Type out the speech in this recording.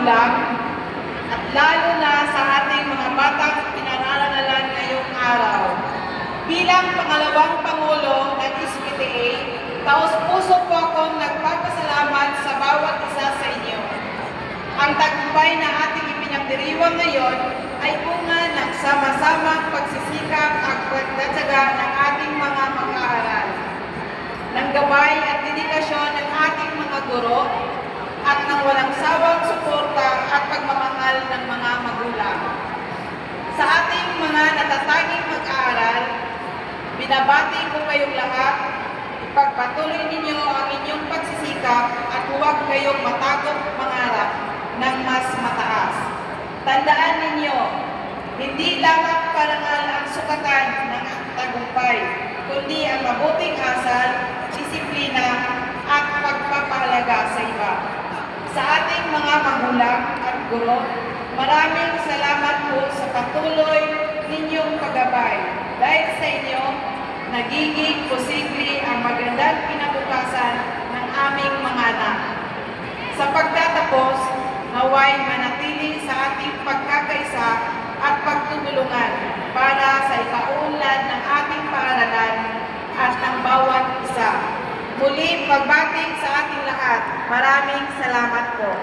magulang at lalo na sa ating mga batang pinag-aaralan ngayong araw. Bilang pangalawang Pangulo ng SPTA, taos-puso po akong nagpapasalamat sa bawat isa sa inyo. Ang tagumpay na ating ipinagdiriwang ngayon ay bunga ng sama-samang pagsisikap at pagtatsaga ng ating mga mag-aaral, ng gabay at dedikasyon ng ating mga guro, at ng walang sawang suporta at pagmamahal ng mga magulang. Sa ating mga natatanging mag-aaral, binabati ko kayong lahat, ipagpatuloy ninyo ang inyong pagsisikap at huwag kayong matagong mangarap ng mas mataas. Tandaan ninyo, hindi lamang parangal ang sukatan ng tagumpay, kundi ang mabuting asal, disiplina at pagpapahalaga sa iba. Sa ating mga magulang at guro, maraming salamat po sa patuloy ninyong paggabay. Dahil sa inyo, nagiging posible ang magandang kinabukasan ng aming mga anak. Sa pagtatapos, naway manatili sa ating pagkakaisa at pagtutulungan para sa ikaunlad ng ating paaralan at ng bawat isa. Muli, pagbati sa ating lahat. Maraming salamat po.